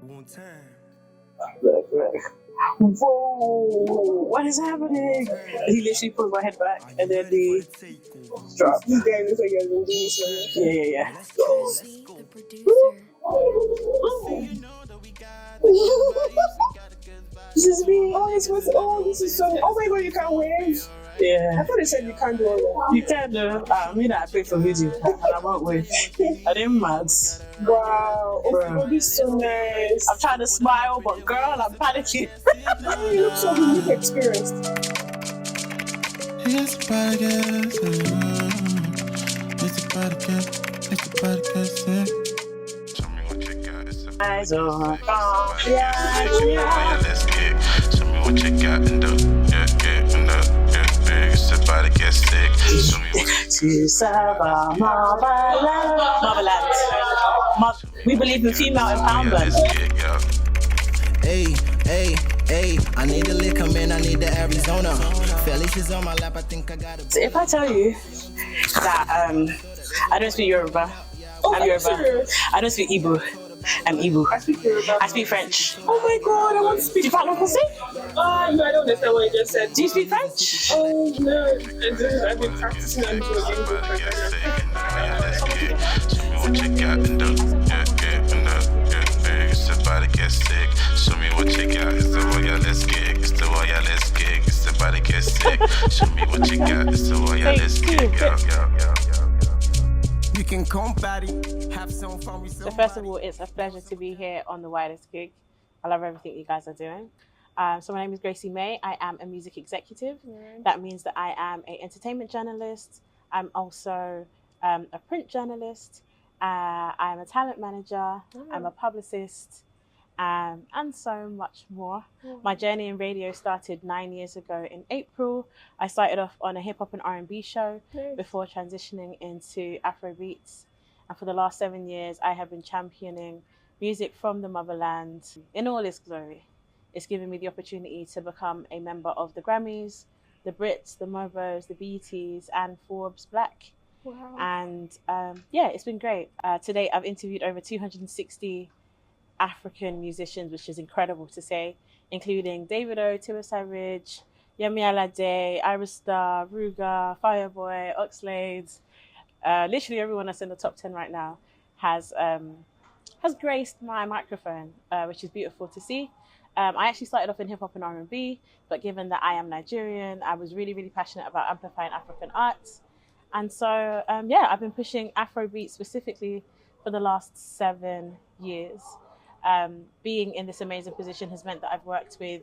Look. Whoa! What is happening? He literally pulled my head back, and then he dropped. This guy looks like he has been doing this. Yeah. The producer. This is me. This is so. Oh my god, you can't wave. Yeah. I thought they said you can't do all that. You can do. I mean, I pay for video, and I won't wave. I didn't mad. Wow. Oh, this is so nice. I'm trying to smile, but girl, I'm panicking. You look so you look experienced. It's a podcast. It's a podcast. It's a podcast. Show me what you got. It's a Eyes on. Yeah, let's kick. Show me what you got and do. Yeah. It's about to get sick. Show me what To serve our motherland. We believe in female empowerment. Hey, I need the liquor, man, I need the Arizona. Felicia's on my lap, I think I got it. So if I tell you that I don't speak Yoruba, I'm Yoruba. Serious? I don't speak Igbo, I'm Igbo. I speak Yoruba. I speak French. Oh my god, I want to speak. Do you parle français? No, I don't understand what you just said. Do you speak French? Oh no, I've been practicing on Duolingo. Show me what you got and do. It's about to get sick. Show me what you got. It's the wireless gig. It's the wireless gig. It's about to get sick. Show me what you got. It's the wireless gig. You can come party, have some fun with So first of all, it's a pleasure to be here on the Wireless Gig. I love everything you guys are doing. So my name is Gracie May. I am a music executive. That means that I am an entertainment journalist. I'm also a print journalist. I'm a talent manager. I'm a publicist. And so much more. My journey in radio started 9 years ago in April. I started off on a hip hop and R&B show before transitioning into Afrobeats. And for the last 7 years, I have been championing music from the motherland in all its glory. It's given me the opportunity to become a member of the Grammys, the Brits, the Mobos, the BETs, and Forbes Black. Wow. And it's been great. Today, I've interviewed over 260 African musicians, which is incredible to say, including Davido, Tiwa Savage, Yemi Alade, Iris Star, Ruga, Fireboy, Oxlade. Literally everyone that's in the top 10 right now has graced my microphone, which is beautiful to see. I actually started off in hip hop and R&B, but given that I am Nigerian, I was really, really passionate about amplifying African arts. And so, I've been pushing Afrobeat specifically for the last 7 years. Being in this amazing position has meant that I've worked with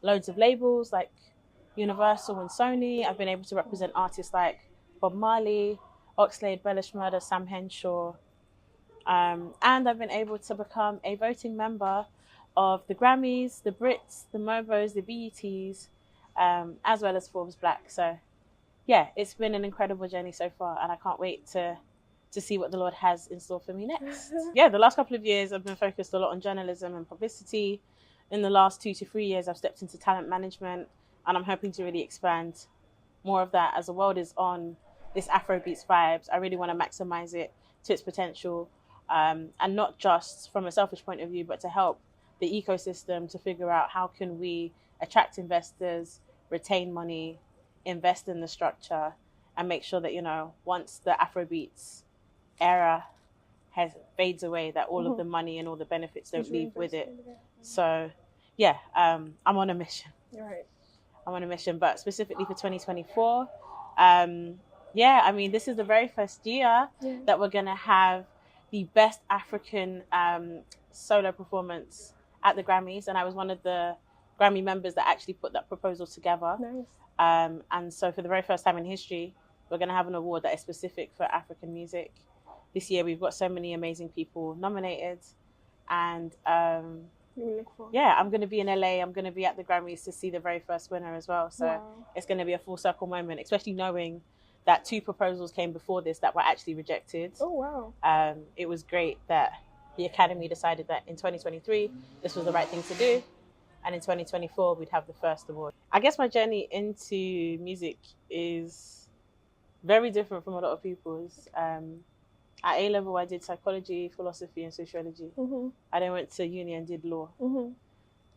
loads of labels like Universal and Sony. I've been able to represent artists like Bob Marley, Oxlade, Bella Shmurda, Sam Henshaw. And I've been able to become a voting member of the Grammys, the Brits, the Mobos, the BETs, as well as Forbes Black. So it's been an incredible journey so far, and I can't wait to see what the Lord has in store for me next. The last couple of years I've been focused a lot on journalism and publicity. In the last 2 to 3 years I've stepped into talent management, and I'm hoping to really expand more of that as the world is on this Afrobeats vibes. I really want to maximize it to its potential, and not just from a selfish point of view, but to help the ecosystem to figure out how can we attract investors, retain money, invest in the structure, and make sure that, once the Afrobeats era fades away, that all of the money and all the benefits don't leave with it. So I'm on a mission. Right. I'm on a mission, but specifically for 2024, this is the very first year that we're gonna have the best African solo performance at the Grammys, and I was one of the Grammy members that actually put that proposal together. Nice. And so for the very first time in history, we're going to have an award that is specific for African music. This year, we've got so many amazing people nominated. And I'm going to be in LA. I'm going to be at the Grammys to see the very first winner as well. So It's going to be a full circle moment, especially knowing that 2 proposals came before this that were actually rejected. Oh, wow. It was great that the Academy decided that in 2023, this was the right thing to do. And in 2024, we'd have the first award. I guess my journey into music is very different from a lot of people's. At A level, I did psychology, philosophy, and sociology. Mm-hmm. I then went to uni and did law. Mm-hmm.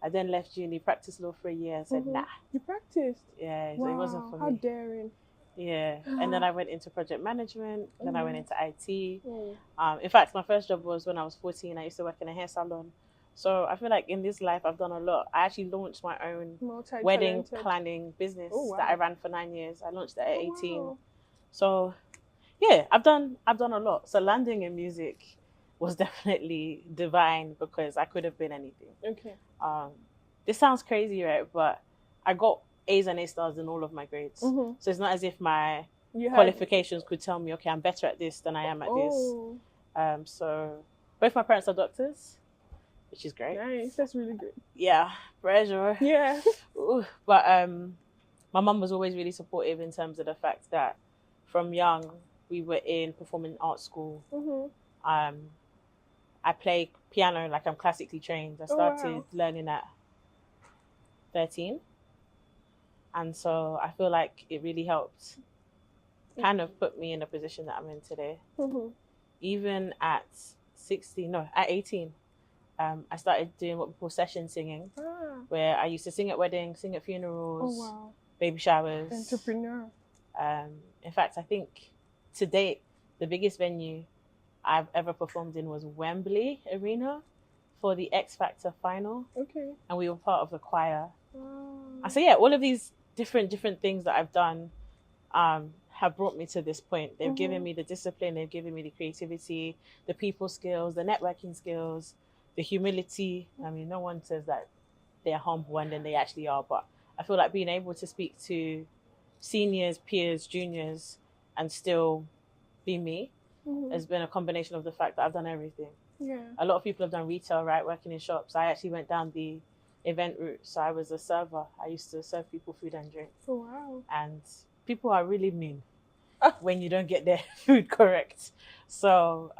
I then left uni, practiced law for a year, and said, nah. You practiced? Yeah, Wow. so it wasn't for How me. daring. Yeah, and then I went into project management. Then I went into IT. Mm. In fact, my first job was when I was 14. I used to work in a hair salon. So I feel like in this life, I've done a lot. I actually launched my own wedding planning business that I ran for 9 years. I launched it at 18. Wow. So yeah, I've done a lot. So landing in music was definitely divine because I could have been anything. Okay. This sounds crazy, right? But I got A's and A stars in all of my grades. Mm-hmm. So it's not as if my qualifications could tell me, okay, I'm better at this than I am at this. So both my parents are doctors, which is great. Nice, that's really good. Yeah, pressure. Yeah. Ooh. But my mum was always really supportive in terms of the fact that from young we were in performing arts school. Mm-hmm. I play piano, like I'm classically trained. I started learning at 13. And so I feel like it really helped kind of put me in the position that I'm in today. Mm-hmm. Even at 18, I started doing what we call session singing, where I used to sing at weddings, sing at funerals, baby showers. Entrepreneur. In fact, I think to date, the biggest venue I've ever performed in was Wembley Arena for the X Factor final. Okay. And we were part of the choir. Wow. And so yeah, all of these different things that I've done have brought me to this point. They've given me the discipline, they've given me the creativity, the people skills, the networking skills, the humility. I mean, no one says that they're humble and then they actually are, but I feel like being able to speak to seniors, peers, juniors, and still be me has been a combination of the fact that I've done everything. Yeah. A lot of people have done retail, right? Working in shops. I actually went down the event route. So I was a server. I used to serve people food and drink. Oh, wow. And people are really mean when you don't get their food correct. So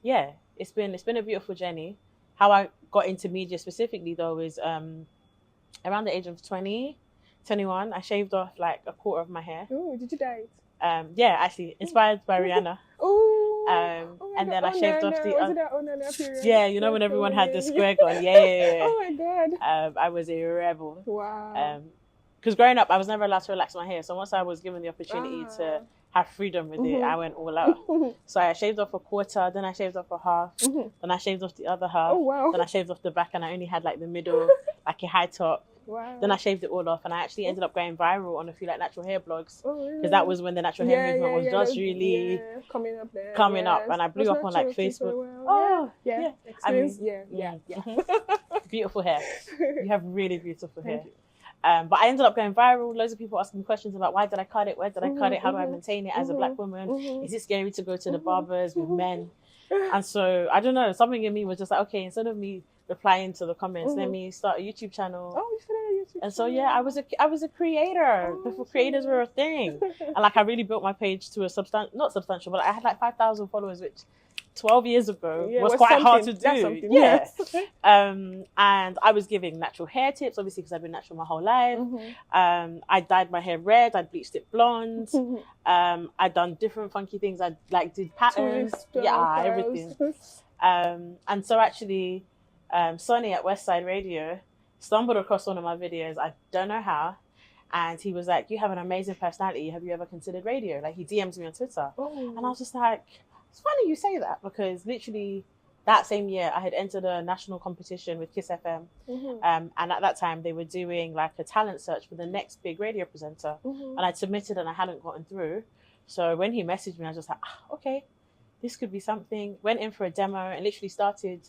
yeah, it's been a beautiful journey. How I got into media specifically though is around the age of 20, 21, I shaved off like a quarter of my hair. Oh, did you dye it? Yeah, actually inspired by Rihanna. And then I shaved off the was it that Onana period? yeah, you know when everyone had the square gun. Yeah. Oh my god. I was a rebel. Wow. Because growing up, I was never allowed to relax my hair. So once I was given the opportunity to have freedom with it, I went all out. So I shaved off a quarter, then I shaved off a half, then I shaved off the other half, then I shaved off the back, and I only had like the middle, like a high top. Wow. Then I shaved it all off, and I actually ended up going viral on a few like natural hair blogs, really? because that was when the natural hair movement was just really coming up. And I blew up on like Facebook. Yeah. I mean, Yeah. Beautiful hair. You have really beautiful hair. But I ended up going viral. Loads of people asking me questions about why did I cut it? Where did I cut it? How do I maintain it as a black woman? Is it scary to go to the barbers with men? And so I don't know. Something in me was just like, okay, instead of me replying to the comments, let me start a YouTube channel. Oh, you started a YouTube channel. And so yeah, I was a creator before creators were a thing. And like I really built my page to a not substantial, but I had like 5,000 followers, which 12 years ago was quite hard to do. Yes. And I was giving natural hair tips, obviously because I've been natural my whole life. I dyed my hair red, I bleached it blonde. I'd done different funky things. I like did patterns, everything. And so actually, Sonny at Westside Radio stumbled across one of my videos. I don't know how. And he was like, you have an amazing personality. Have you ever considered radio? Like he DM'd me on Twitter. And I was just like, it's funny you say that, because literally that same year I had entered a national competition with Kiss FM. And at that time they were doing like a talent search for the next big radio presenter. And I'd submitted and I hadn't gotten through. So when he messaged me, I was just like, okay, this could be something. Went in for a demo and literally started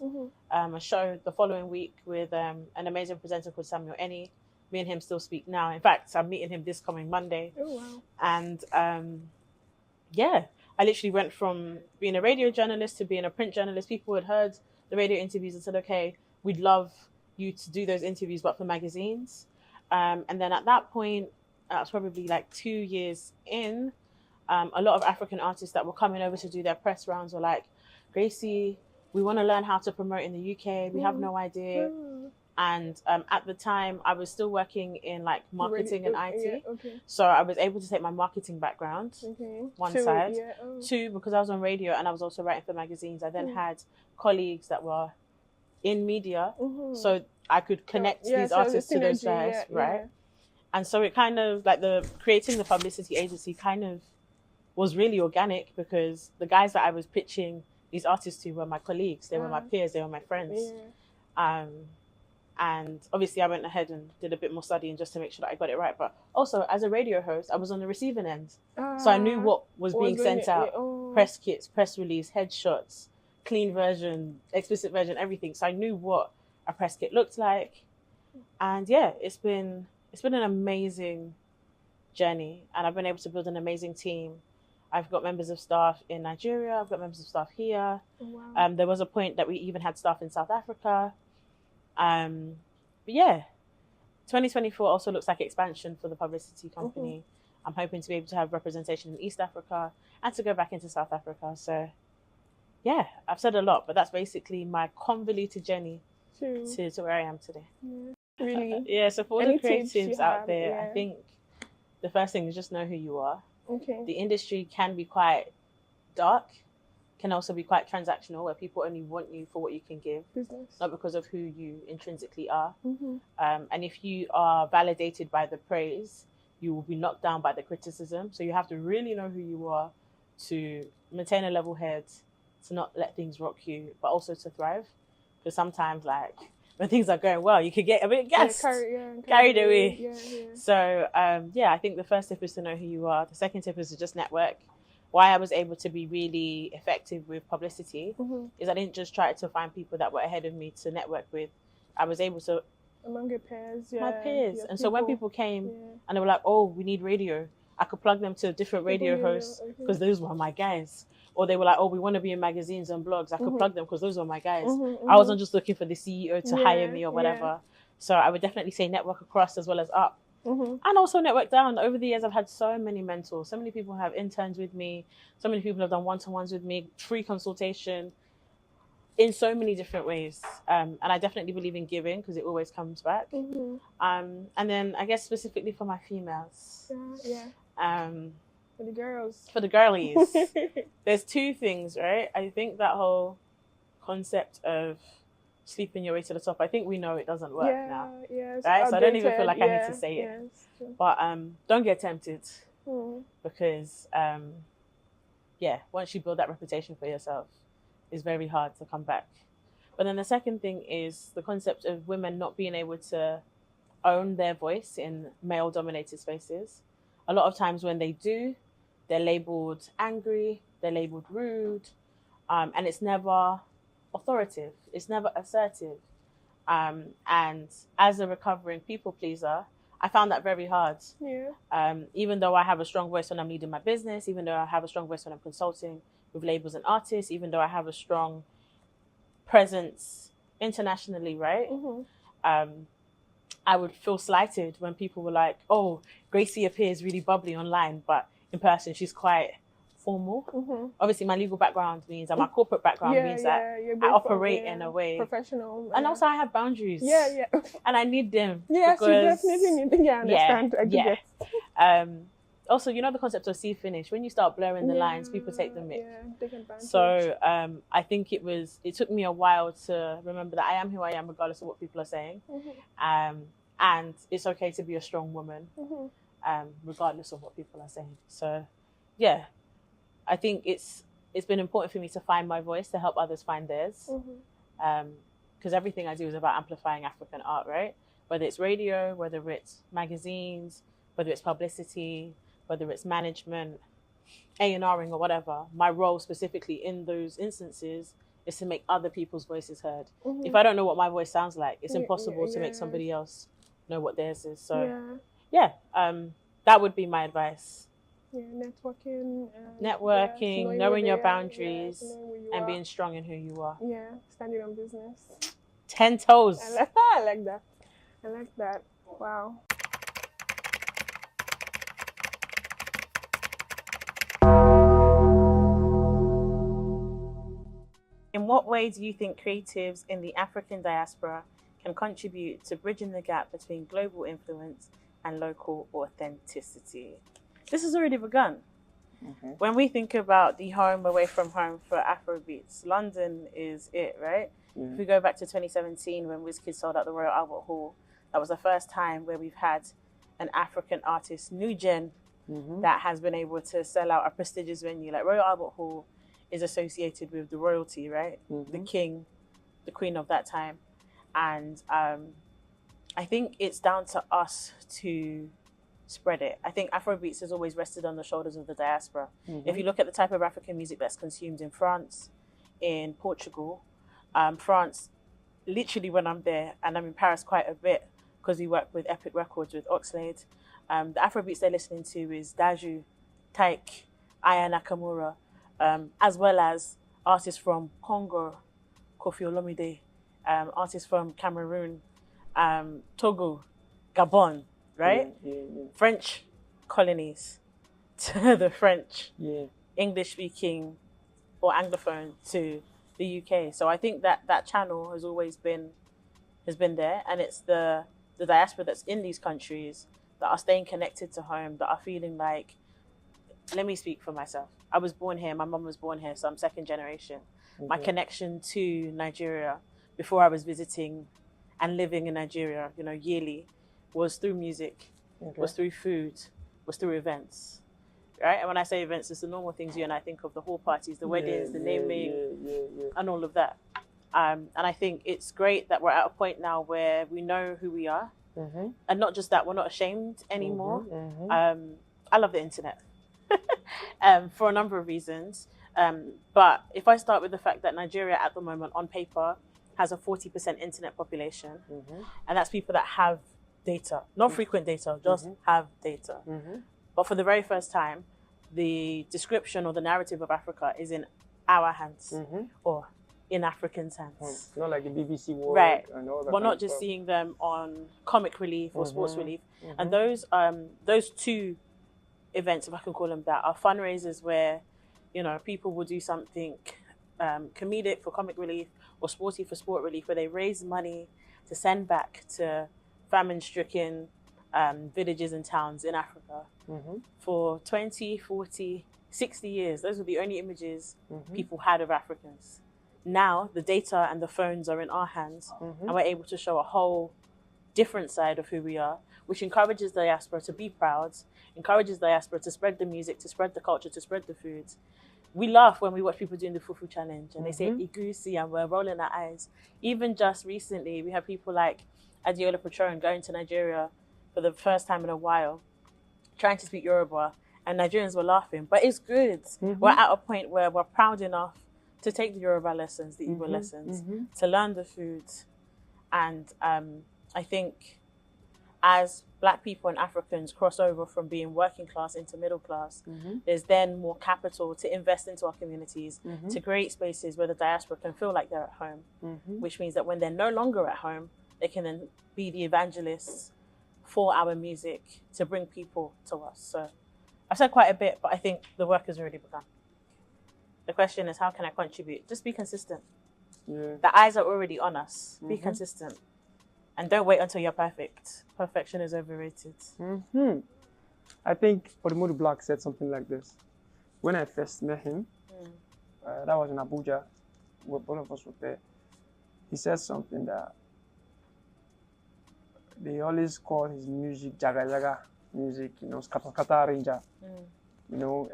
a show the following week with an amazing presenter called Samuel Eni. Me and him still speak now. In fact, I'm meeting him this coming Monday. Oh, wow. And yeah, I literally went from being a radio journalist to being a print journalist. People had heard the radio interviews and said, okay, we'd love you to do those interviews, but for magazines. And then at that point, I was probably like 2 years in, a lot of African artists that were coming over to do their press rounds were like, Gracie, we want to learn how to promote in the UK. We have no idea. And at the time, I was still working in like marketing and IT. Yeah, okay. So I was able to take my marketing background, Okay. one Two, side. Yeah. Oh. Two, because I was on radio and I was also writing for magazines, I then had colleagues that were in media. So I could connect these artists to those guys, right? And so it kind of like creating the publicity agency kind of was really organic, because the guys that I was pitching these artists to were my colleagues, they were my peers, they were my friends. And obviously I went ahead and did a bit more studying just to make sure that I got it right. But also as a radio host, I was on the receiving end. So I knew what was being sent out, press kits, press release, headshots, clean version, explicit version, everything. So I knew what a press kit looked like. And yeah, it's been an amazing journey, and I've been able to build an amazing team. I've got members of staff in Nigeria, I've got members of staff here. Wow. There was a point that we even had staff in South Africa. But yeah, 2024 also looks like expansion for the publicity company. I'm hoping to be able to have representation in East Africa and to go back into South Africa. So yeah, I've said a lot, but that's basically my convoluted journey to where I am today. Really? Yeah, so for all Any the tips you creatives out have? there, Yeah. I think the first thing is just know who you are. Okay. The industry can be quite dark, can also be quite transactional, where people only want you for what you can give, Business. not because of who you intrinsically are. Mm-hmm. And if you are validated by the praise, you will be knocked down by the criticism. So you have to really know who you are to maintain a level head, to not let things rock you, but also to thrive. Because sometimes, like, when things are going well, you could get a bit gassed, carried away. Yeah. So, I think the first tip is to know who you are. The second tip is to just network. Why I was able to be really effective with publicity is I didn't just try to find people that were ahead of me to network with. I was able to... Among your peers, my peers. And so when people came and they were like, oh, we need radio, I could plug them to different radio hosts because those were my guys. Or they were like, oh, we want to be in magazines and blogs. I could plug them because those were my guys. I wasn't just looking for the CEO to hire me or whatever. So I would definitely say network across as well as up. And also network down. Over the years, I've had so many mentors. So many people have interns with me. So many people have done one-to-ones with me, free consultation in so many different ways. And I definitely believe in giving because it always comes back. And then I guess specifically for my females. For the girls. For the girlies. There's two things, right? I think that whole concept of sleeping your way to the top, I think we know it doesn't work now. Right? So I don't even feel like I need to say it. But don't get tempted. Because once you build that reputation for yourself, it's very hard to come back. But then the second thing is the concept of women not being able to own their voice in male-dominated spaces. A lot of times when they do, they're labeled angry, they're labeled rude, and it's never authoritative, it's never assertive. And as a recovering people pleaser, I found that very hard. Even though I have a strong voice when I'm leading my business, even though I have a strong voice when I'm consulting with labels and artists, even though I have a strong presence internationally, right? I would feel slighted when people were like, oh, Gracie appears really bubbly online, but in person she's quite formal. Obviously my legal background means, and my corporate background means that I operate in a way professional. And also I have boundaries. And I need them. Yes, you definitely need them. I understand. I get. Also, you know the concept of see finish. When you start blurring the lines, people take the mic. So I think it took me a while to remember that I am who I am regardless of what people are saying. And it's okay to be a strong woman, regardless of what people are saying. So yeah, I think it's been important for me to find my voice to help others find theirs. Because everything I do is about amplifying African art, right? Whether it's radio, whether it's magazines, whether it's publicity, whether it's management, A&Ring or whatever, my role specifically in those instances is to make other people's voices heard. If I don't know what my voice sounds like, it's impossible to make somebody else know what theirs is. So that would be my advice. Networking, knowing your boundaries, and being strong in who you are. Standing on business. 10 toes. I like that. Wow. In what way do you think creatives in the African diaspora can can contribute to bridging the gap between global influence and local authenticity? This has already begun. Mm-hmm. When we think about the home away from home for Afrobeats, London is it, right? Mm. If we go back to 2017 when Wizkid sold out the Royal Albert Hall, that was the first time where we've had an African artist, new gen, that has been able to sell out a prestigious venue. Like Royal Albert Hall is associated with the royalty, right? The king, the queen of that time. And I think it's down to us to spread it. I think Afrobeats has always rested on the shoulders of the diaspora. If you look at the type of African music that's consumed in France, in Portugal, France, literally when I'm there, and I'm in Paris quite a bit because we work with Epic Records with Oxlade, the Afrobeats they're listening to is Daju, Taik, Aya Nakamura, as well as artists from Congo, Koffi Olomide, artists from Cameroon, Togo, Gabon, right? French colonies to the French, English-speaking or Anglophone to the UK. So I think that channel has always been there, and it's the diaspora that's in these countries that are staying connected to home, that are feeling like, let me speak for myself. I was born here, my mum was born here, so I'm second generation. My connection to Nigeria before I was visiting and living in Nigeria, yearly, was through music, was through food, was through events, right? And when I say events, it's the normal things you and I think of, the hall parties, the weddings, the naming, and all of that. And I think it's great that we're at a point now where we know who we are, and not just that, we're not ashamed anymore. I love the internet for a number of reasons. But if I start with the fact that Nigeria at the moment, on paper, has a 40% internet population, and that's people that have data, not frequent data, just have data. But for the very first time, the description or the narrative of Africa is in our hands, or in Africans' hands. Not like the BBC World, right? And all that. We're not just seeing them on Comic Relief or Sports Relief, and those two events, if I can call them that, are fundraisers where people will do something comedic for Comic Relief or sporty for Sport Relief, where they raise money to send back to famine-stricken villages and towns in Africa. For 20, 40, 60 years, those were the only images people had of Africans. Now, the data and the phones are in our hands, and we're able to show a whole different side of who we are, which encourages the diaspora to be proud, encourages the diaspora to spread the music, to spread the culture, to spread the foods. We laugh when we watch people doing the Fufu challenge and they say Igusi and we're rolling our eyes. Even just recently, we have people like Adiola Patron going to Nigeria for the first time in a while, trying to speak Yoruba, and Nigerians were laughing. But it's good. We're at a point where we're proud enough to take the Yoruba lessons, the Igbo lessons, to learn the foods. And I think as Black people and Africans cross over from being working class into middle class, there's then more capital to invest into our communities, to create spaces where the diaspora can feel like they're at home, which means that when they're no longer at home, they can then be the evangelists for our music to bring people to us. So I've said quite a bit, but I think the work has already begun. The question is, how can I contribute? Just be consistent. The eyes are already on us. Be consistent. And don't wait until you're perfect. Perfection is overrated. I think Odumodu Black said something like this. When I first met him, that was in Abuja, where both of us were there. He said something that they always call his music Jaga Jaga music, Skata Skata Ranger.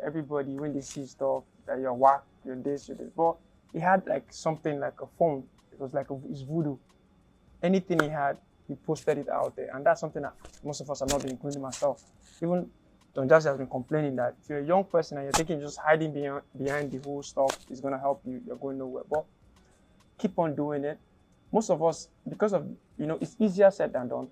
Everybody, when they see stuff, that you're whack, you're this, you're this. But he had like something like a phone. It was like his voodoo. Anything he had, he posted it out there. And that's something that most of us are not doing, including myself. Even Don Jazzy has been complaining that if you're a young person and you're thinking just hiding behind the whole stuff is going to help you, you're going nowhere. But keep on doing it. Most of us, because of, it's easier said than done.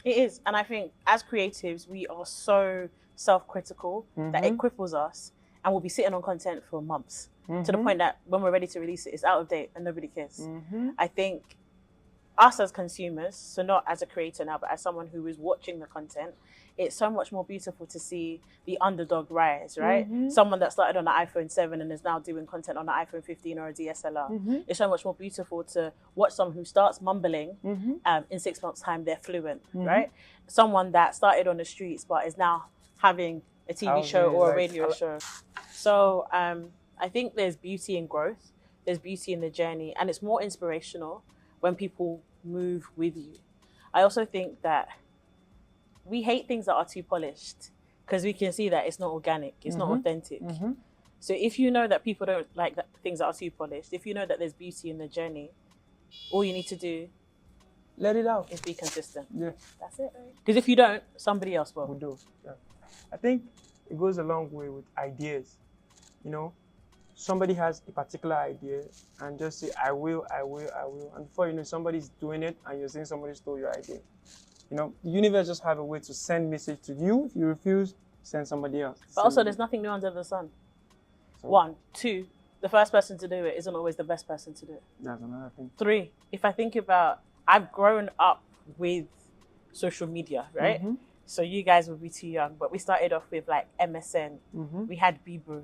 It is. And I think as creatives, we are so self-critical that it cripples us, and we'll be sitting on content for months to the point that when we're ready to release it, it's out of date and nobody cares. I think us as consumers, so not as a creator now, but as someone who is watching the content, it's so much more beautiful to see the underdog rise, right? Someone that started on an iPhone 7 and is now doing content on an iPhone 15 or a DSLR. It's so much more beautiful to watch someone who starts mumbling, in 6 months' time, they're fluent, right? Someone that started on the streets but is now having a TV show or a radio show. So I think there's beauty in growth, there's beauty in the journey, and it's more inspirational when people move with you. I also think that we hate things that are too polished because we can see that it's not organic, it's not authentic. So if you know that people don't like that, things that are too polished, if you know that there's beauty in the journey, all you need to do, let it out, is be consistent. Yeah, that's it. Because if you don't, somebody else will. Will do. Yeah. I think it goes a long way with ideas. You know, somebody has a particular idea and just say, I will. And before you know, somebody's doing it and you're saying somebody stole your idea. You know, the universe just have a way to send message to you. If you refuse, send somebody else. But also, there's nothing new under the sun. So, 1, 2, the first person to do it isn't always the best person to do it. That's another thing. 3, if I think about, I've grown up with social media, right? So you guys will be too young, but we started off with like MSN. We had Bebo.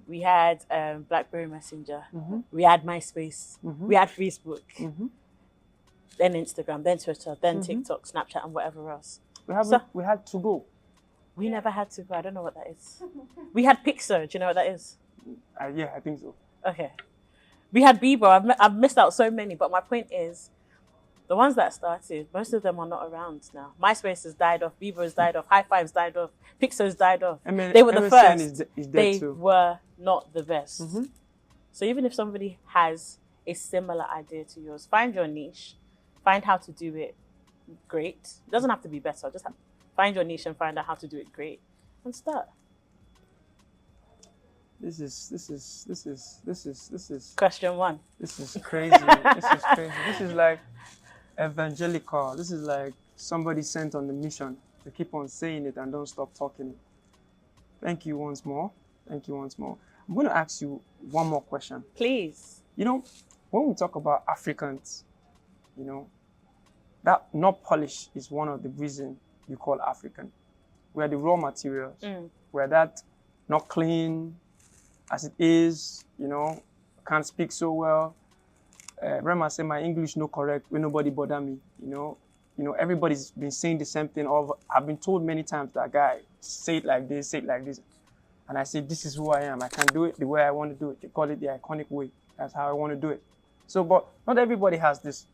We had BlackBerry Messenger. We had MySpace. We had Facebook. Then Instagram, then Twitter, then TikTok, Snapchat, and whatever else. We had To Go. We never had To Go. I don't know what that is. We had Pixar. Do you know what that is? Yeah, I think so. Okay. We had Bebo. I've missed out so many, but my point is, the ones that started, most of them are not around now. MySpace has died off. Bebo has died off. High Five's died off. Pixar's died off. They were the first. They were not the best. So even if somebody has a similar idea to yours, find your niche. Find how to do it great. It doesn't have to be better. Just find your niche and find out how to do it great and start. This is question 1. This is crazy. This is like evangelical. This is like somebody sent on the mission to keep on saying it and don't stop talking it. Thank you once more. I'm going to ask you one more question. Please. You know, when we talk about Africans, you know, that not polish is one of the reasons you call African. We're the raw materials. We're that not clean as it is, you know, can't speak so well. Rema said my English no correct when nobody bother me, you know, everybody's been saying the same thing. I've been told many times that guy, say it like this. And I say, this is who I am. I can do it the way I want to do it. They call it the iconic way. That's how I want to do it. So, but not everybody has this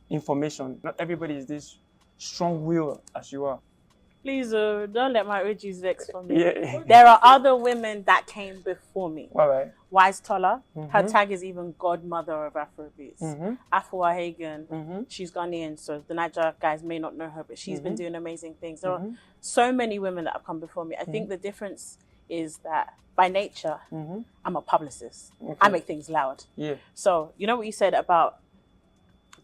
information. Not everybody is this strong-willed as you are. Please, don't let my OGs vex for me. Yeah. There are other women that came before me. All right. Wise Tola, her tag is even godmother of Afrobeats. Afua Hagen, she's Ghanaian, so the Niger guys may not know her, but she's been doing amazing things. There are so many women that have come before me. I think the difference is that by nature, I'm a publicist. Okay. I make things loud. Yeah. So you know what you said about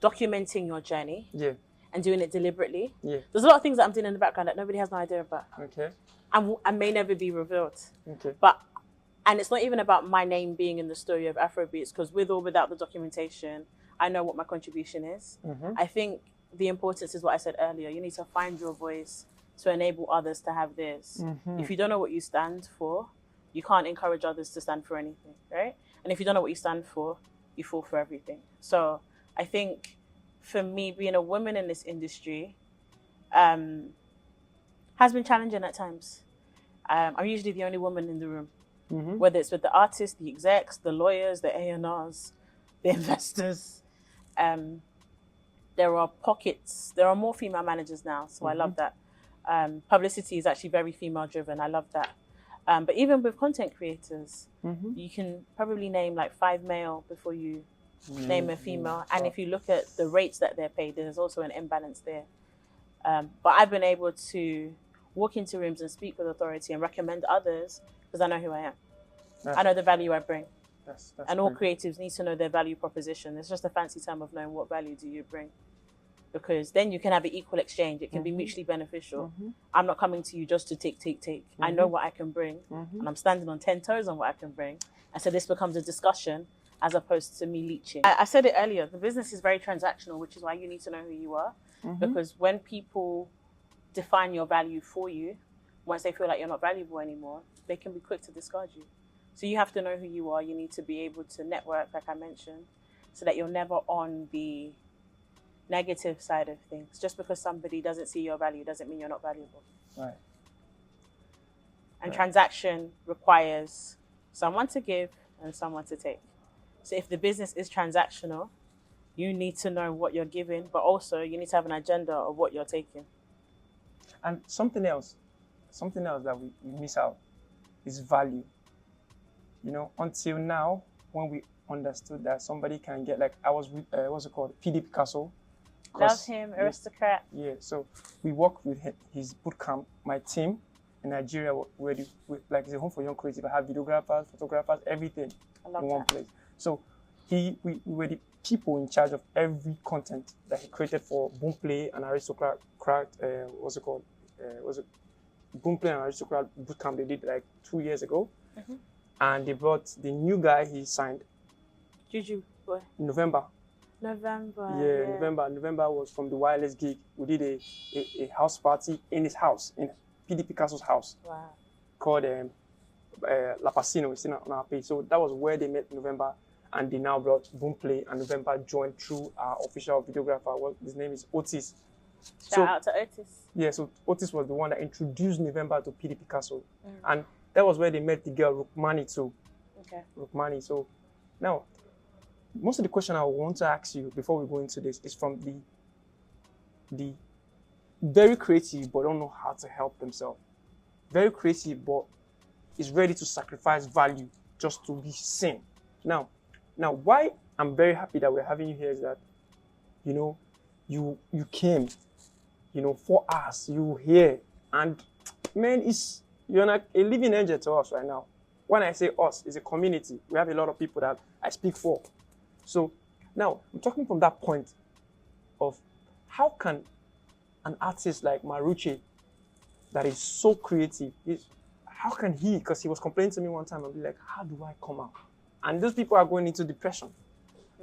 documenting your journey. Yeah. And doing it deliberately. Yeah. There's a lot of things that I'm doing in the background that nobody has no idea about. Okay. I may never be revealed. Okay. And it's not even about my name being in the story of Afrobeats, because with or without the documentation, I know what my contribution is. I think the importance is what I said earlier. You need to find your voice to enable others to have theirs. If you don't know what you stand for, you can't encourage others to stand for anything, right? And if you don't know what you stand for, you fall for everything. So I think for me, being a woman in this industry has been challenging at times. I'm usually the only woman in the room, whether it's with the artists, the execs, the lawyers, the A&Rs, the investors. There are pockets. There are more female managers now, so I love that. Publicity is actually very female driven. I love that. But even with content creators, you can probably name like 5 male before you name a female. And if you look at the rates that they're paid, there's also an imbalance there. But I've been able to walk into rooms and speak with authority and recommend others because I know who I am. I know the value I bring. And all creatives need to know their value proposition. It's just a fancy term of knowing what value do you bring. Because then you can have an equal exchange. It can be mutually beneficial. I'm not coming to you just to take. I know what I can bring. And I'm standing on 10 toes on what I can bring. And so this becomes a discussion. as opposed to me leeching. I said it earlier, the business is very transactional, which is why you need to know who you are. Because when people define your value for you, once they feel like you're not valuable anymore, they can be quick to discard you. So you have to know who you are. You need to be able to network, like I mentioned, so that you're never on the negative side of things. Just because somebody doesn't see your value doesn't mean you're not valuable. Right. And transaction requires someone to give and someone to take. So if the business is transactional, you need to know what you're giving, but also you need to have an agenda of what you're taking. And something else that we miss out is value. You know, until now, when we understood that somebody can get, like, I was with, what's it called, PD Picasso. Love him, aristocrat. Yeah, so we worked with his bootcamp. My team in Nigeria, like, it's a home for young creative. I have videographers, photographers, everything in one place. So we were the people in charge of every content that he created for Boomplay and Aristocrat. Boomplay and Aristocrat bootcamp they did like 2 years ago. And they brought the new guy he signed. Juju boy. November. Yeah. November was from the Wireless gig. We did a house party in his house, in PD Picasso's house. Wow. Called La Pacino. It's on our page. So that was where they met November, and they now brought Boomplay, and November joined through our official videographer. His name is Otis. Shout out to Otis. Yeah, so Otis was the one that introduced November to PD Picasso. And that was where they met the girl Rukmani too. Okay. Rukmani. So now, most of the question I want to ask you before we go into this is from the very creative but don't know how to help themselves. Very creative but is ready to sacrifice value just to be seen. Now why I'm very happy that we're having you here is that, you know, you came, you know, for us, you here, and man, you're like a living angel to us right now. When I say us, it's a community. We have a lot of people that I speak for. So now I'm talking from that point of how can an artist like Maruche that is so creative, how can he, because he was complaining to me one time, I'll be like, how do I come out? And those people are going into depression.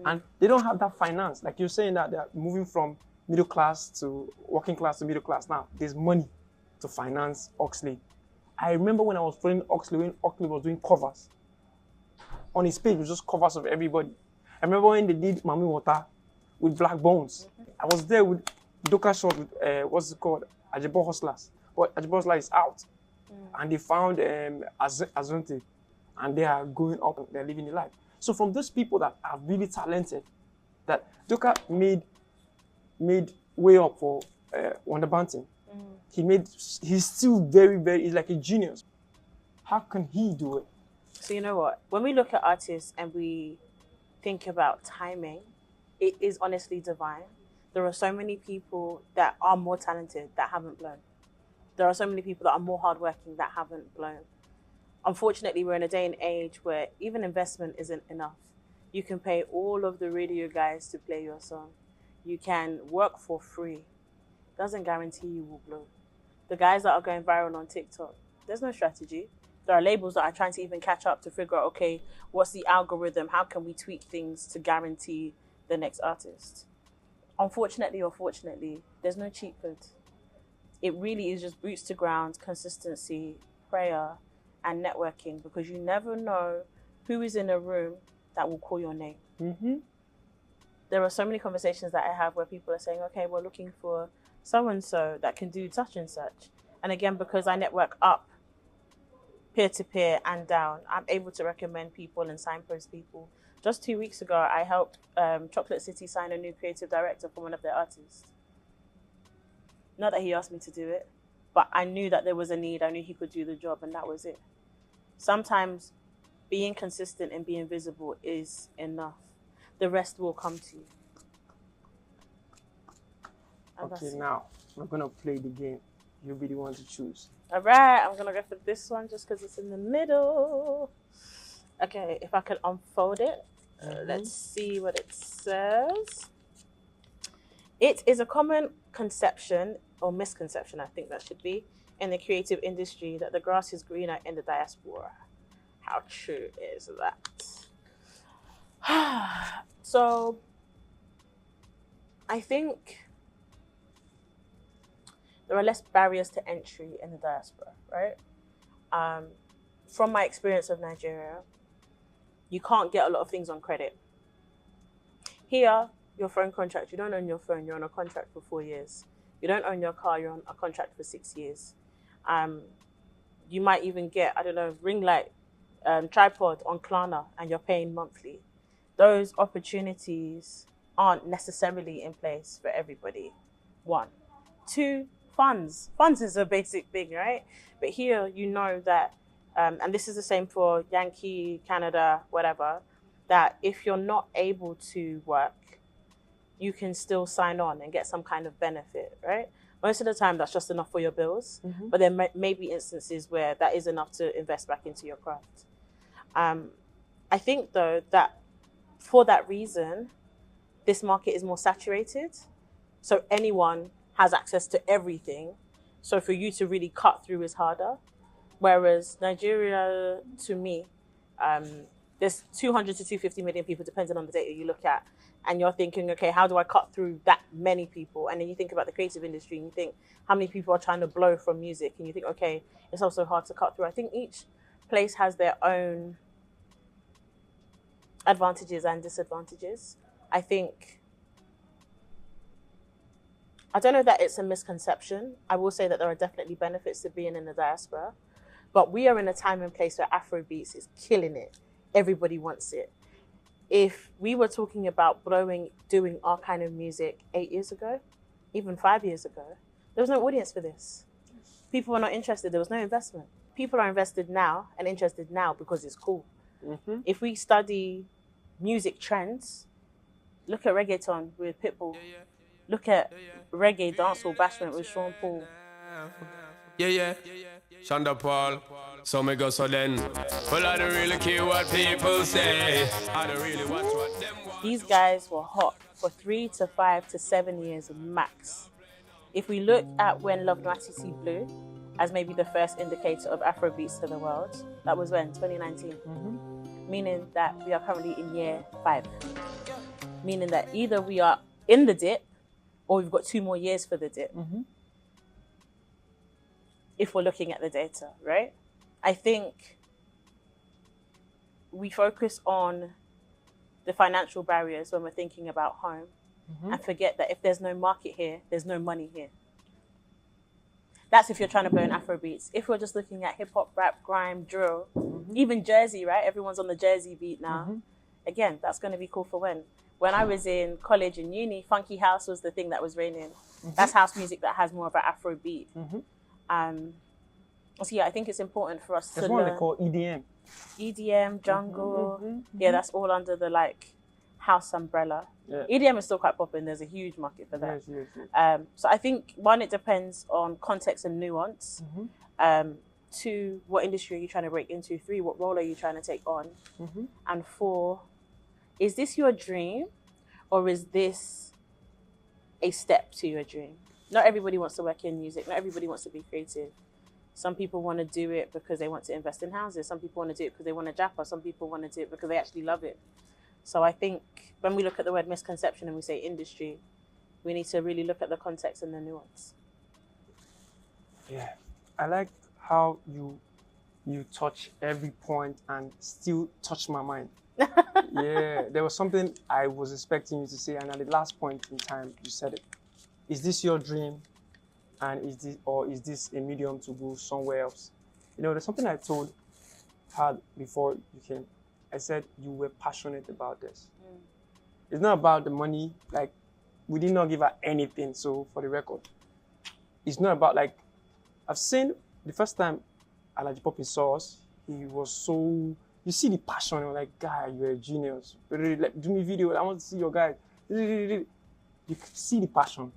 And they don't have that finance. Like you're saying that they're moving from middle class to working class to middle class. Now, there's money to finance Oxley. I remember when I was following Oxley, when Oxley was doing covers. On his page, it was just covers of everybody. I remember when they did Mami Water with Black Bones. I was there with Doka Short with, what's it called? Ajebo Hustlers. But Ajebo Hustlers is out. And they found Azunte. And they are going up and they're living the life. So from those people that are really talented, that Doka made way up for Wonder Banting. He's still very, he's like a genius. How can he do it? So you know what? When we look at artists and we think about timing, it is honestly divine. There are so many people that are more talented that haven't blown. There are so many people that are more hardworking that haven't blown. Unfortunately, we're in a day and age where even investment isn't enough. You can pay all of the radio guys to play your song. You can work for free. Doesn't guarantee you will blow. The guys that are going viral on TikTok, there's no strategy. There are labels that are trying to even catch up to figure out, okay, what's the algorithm? How can we tweak things to guarantee the next artist? Unfortunately or fortunately, there's no cheat code. It really is just boots to ground, consistency, prayer, and networking, because you never know who is in a room that will call your name. There are so many conversations that I have where people are saying, okay, we're looking for so-and-so that can do such and such. And again, because I network up, peer-to-peer and down, I'm able to recommend people and signpost people. Just 2 weeks ago, I helped Chocolate City sign a new creative director for one of their artists. Not that he asked me to do it, but I knew that there was a need. I knew he could do the job, and that was it. Sometimes being consistent and being visible is enough. The rest will come to you. And okay, now we're going to play the game. You'll be the one to choose. All right, I'm going to go for this one just because it's in the middle. Okay, if I could unfold it, let's see what it says. It is a common conception, or misconception, I think that should be, in the creative industry that the grass is greener in the diaspora. How true is that? So, I think there are less barriers to entry in the diaspora, right? From my experience of Nigeria, you can't get a lot of things on credit. Here, your phone contract, you don't own your phone, you're on a contract for 4 years. You don't own your car, you're on a contract for 6 years. You might even get, I don't know, ring light, tripod on Klarna, and you're paying monthly. Those opportunities aren't necessarily in place for everybody. 1. 2, funds. Funds is a basic thing, right? But here, you know that, and this is the same for Yankee, Canada, whatever, that if you're not able to work, you can still sign on and get some kind of benefit, right? Most of the time, that's just enough for your bills, but there may be instances where that is enough to invest back into your craft. I think, though, that for that reason, this market is more saturated, so anyone has access to everything. So for you to really cut through is harder. Whereas Nigeria, to me, there's 200 to 250 million people, depending on the data you look at. And you're thinking, okay, how do I cut through that many people? And then you think about the creative industry and you think, how many people are trying to blow from music? And you think, okay, it's also hard to cut through. I think each place has their own advantages and disadvantages. I don't know that it's a misconception. I will say that there are definitely benefits to being in the diaspora, but we are in a time and place where Afrobeats is killing it. Everybody wants it. If we were talking about doing our kind of music 8 years ago, even 5 years ago, there was no audience for this. People were not interested. There was no investment. People are invested now and interested now because it's cool. If we study music trends, look at reggaeton with Pitbull. Look at reggae dancehall bashment with Sean Paul. Yeah. Shonda Paul. So me go so then. Well, I don't really care what people say. I don't really watch what them want. These guys were hot for 3 to 5 to 7 years max. If we look at when Love Nwatiti blew as maybe the first indicator of Afrobeats to the world, that was when? 2019. Meaning that we are currently in year 5. Meaning that either we are in the dip or we've got 2 more years for the dip. If we're looking at the data, right? I think we focus on the financial barriers when we're thinking about home and forget that if there's no market here, there's no money here. That's if you're trying to blow in Afrobeats. If we're just looking at hip hop, rap, grime, drill, even Jersey, right? Everyone's on the Jersey beat now. Again, that's going to be cool for when? When I was in college and uni, funky house was the thing that was reigning. That's house music that has more of an Afro beat. So yeah, I think it's important for us to learn. There's one they call EDM. EDM, jungle. Yeah, that's all under the like house umbrella. Yeah. EDM is still quite popping. There's a huge market for that. Yes. So I think, 1, it depends on context and nuance. 2, what industry are you trying to break into? 3, what role are you trying to take on? And 4, is this your dream or is this a step to your dream? Not everybody wants to work in music. Not everybody wants to be creative. Some people want to do it because they want to invest in houses. Some people want to do it because they want to japa. Some people want to do it because they actually love it. So I think when we look at the word misconception and we say industry, we need to really look at the context and the nuance. Yeah, I like how you touch every point and still touch my mind. Yeah, there was something I was expecting you to say, and at the last point in time, you said it. Is this your dream? And is this a medium to go somewhere else? You know, there's something I told her before you came. I said you were passionate about this. It's not about the money. Like, we did not give her anything. So for the record, it's not about like, I've seen the first time Alhaji Poppy saw us. He was so, you see the passion. You're like, guy, you're a genius. Like, do me video. I want to see your guy. You could see the passion.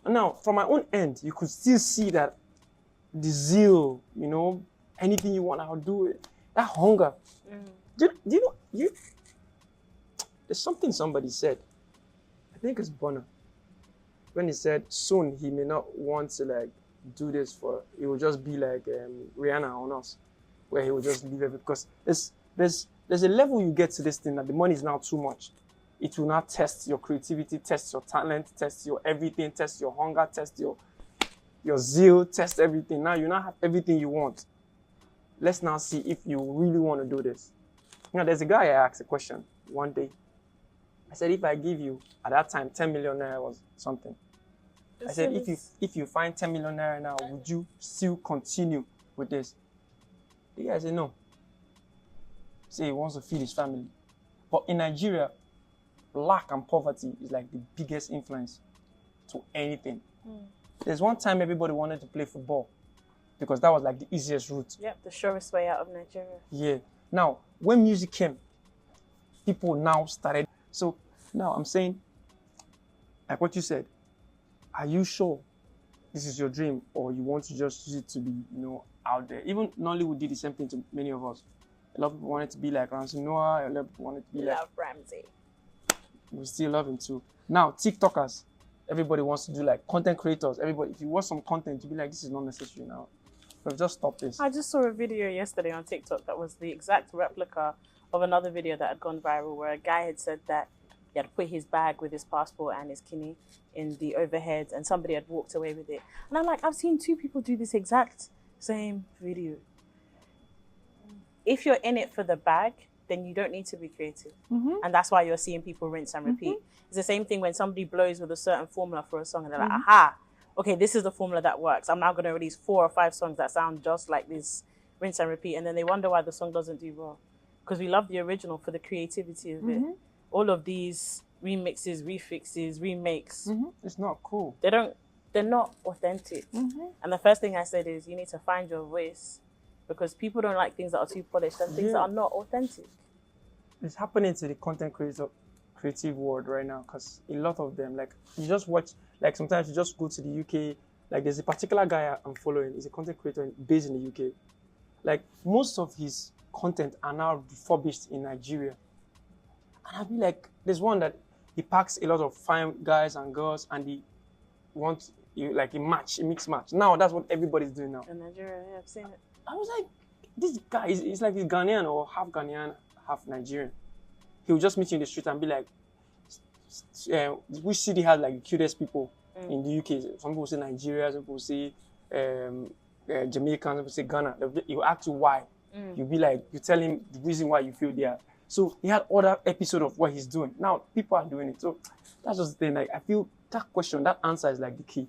And now, from my own end, you could still see that the zeal, you know, anything you want, I'll do it. That hunger. Do you know, there's something somebody said. I think it's Bonner. When he said soon he may not want to like do this for, it will just be like Rihanna on us, where he will just leave it because there's there's a level you get to this thing that the money is now too much. It will not test your creativity, test your talent, test your everything, test your hunger, test your zeal, test everything. Now you now have everything you want. Let's now see if you really want to do this. You know, there's a guy I asked a question one day. I said, if I give you, at that time, 10 million naira was something. I said, if you find 10 million naira now, would you still continue with this? The guy said, no. Say he wants to feed his family. But in Nigeria, lack and poverty is like the biggest influence to anything. There's one time everybody wanted to play football because that was like the easiest route. Yep, the surest way out of Nigeria. Yeah. Now, when music came, people now started. So now I'm saying, like what you said, are you sure this is your dream or you want to just use it to be, out there? Even Nollywood did the same thing to many of us. A lot of people wanted to be like Ramsey Noah, a lot of people wanted to be like Ramsey. We still love him too. Now, TikTokers, everybody wants to do like content creators. Everybody, if you watch some content, you'll be like, this is not necessary now. But just stop this. I just saw a video yesterday on TikTok that was the exact replica of another video that had gone viral where a guy had said that he had put his bag with his passport and his kidney in the overhead and somebody had walked away with it. And I'm like, I've seen two people do this exact same video. If you're in it for the bag, then you don't need to be creative. And that's why you're seeing people rinse and repeat. It's the same thing when somebody blows with a certain formula for a song and they're like, aha, okay, this is the formula that works. I'm now going to release 4 or 5 songs that sound just like this, rinse and repeat. And then they wonder why the song doesn't do well. Because we love the original for the creativity of it. All of these remixes, refixes, remakes. It's not cool. They're not authentic. And the first thing I said is you need to find your voice because people don't like things that are too polished and things that are not authentic. It's happening to the content creative world right now because a lot of them, like you just watch, like sometimes you just go to the UK, like there's a particular guy I'm following, he's a content creator based in the UK. Like most of his content are now refurbished in Nigeria. And I'll be like, there's one that he packs a lot of fine guys and girls and he wants like a mixed match. Now that's what everybody's doing now. In Nigeria, yeah, I've seen it. I was like, this guy, he's like he's Ghanaian or half Ghanaian, half Nigerian. He'll just meet you in the street and be like, which city has like the cutest people in the UK? Some people say Nigeria, some people say Jamaica, some people say Ghana. He'll ask you why. You'll be like, you tell him the reason why you feel there. So he had other episode of what he's doing. Now people are doing it. So that's just the thing. Like I feel that question, that answer is like the key.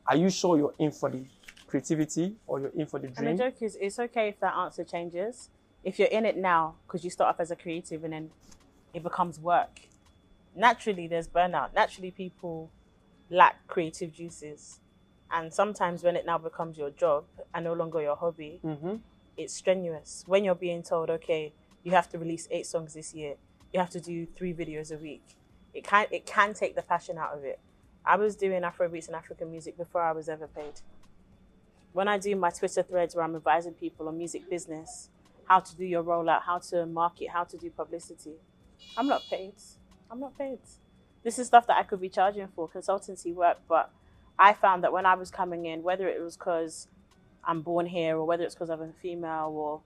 Are you sure you're in for the creativity or you're in for the dream? And the joke is, it's okay if that answer changes. If you're in it now, because you start off as a creative and then it becomes work. Naturally, there's burnout. Naturally, people lack creative juices. And sometimes when it now becomes your job and no longer your hobby, it's strenuous. When you're being told, okay, you have to release 8 songs this year, you have to do 3 videos a week. It can take the passion out of it. I was doing Afrobeats and African music before I was ever paid. When I do my Twitter threads where I'm advising people on music business, how to do your rollout, how to market, how to do publicity, I'm not paid. I'm not paid. This is stuff that I could be charging for, consultancy work, but I found that when I was coming in, whether it was because I'm born here or whether it's because I'm a female or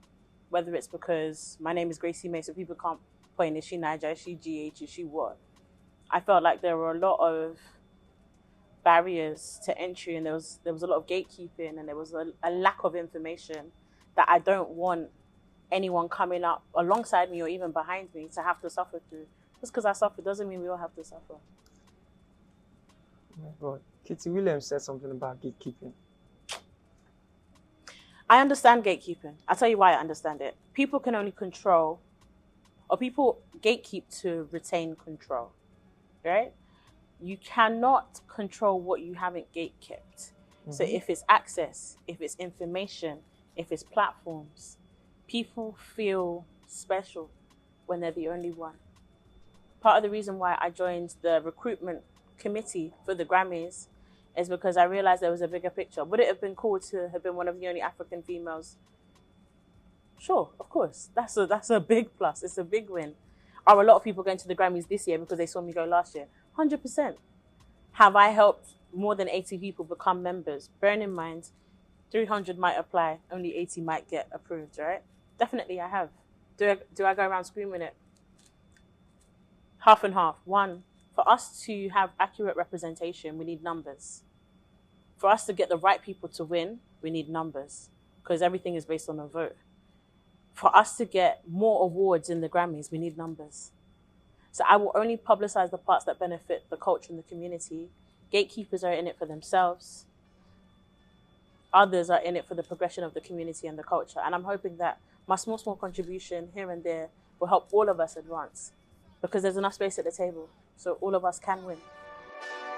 whether it's because my name is Gracie May, so people can't point, is she Niger, is she GH, is she what? I felt like there were a lot of barriers to entry and there was a lot of gatekeeping and there was a lack of information that I don't want anyone coming up alongside me or even behind me to have to suffer through. Just because I suffer doesn't mean we all have to suffer. Oh my God. Kitty Williams said something about gatekeeping. I understand gatekeeping. I'll tell you why I understand it. People can only control, or people gatekeep to retain control, right? You cannot control what you haven't gatekept. So if it's access, if it's information, if it's platforms, people feel special when they're the only one. Part of the reason why I joined the recruitment committee for the Grammys is because I realized there was a bigger picture. Would it have been cool to have been one of the only African females? Sure, of course. That's a big plus. It's a big win. Are a lot of people going to the Grammys this year because they saw me go last year? 100%. Have I helped more than 80 people become members? Bearing in mind, 300 might apply, only 80 might get approved, right? Definitely I have. do I go around screaming it? Half and half. One, for us to have accurate representation, we need numbers. For us to get the right people to win, we need numbers, because everything is based on a vote. For us to get more awards in the Grammys, we need numbers. So I will only publicize the parts that benefit the culture and the community. Gatekeepers are in it for themselves. Others are in it for the progression of the community and the culture. And I'm hoping that my small contribution here and there will help all of us advance, because there's enough space at the table, so all of us can win.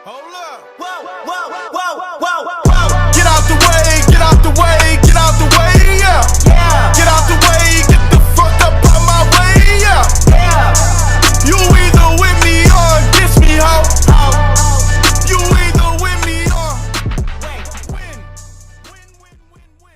Hold up. Whoa, whoa, whoa, whoa, whoa, whoa. Get out the way.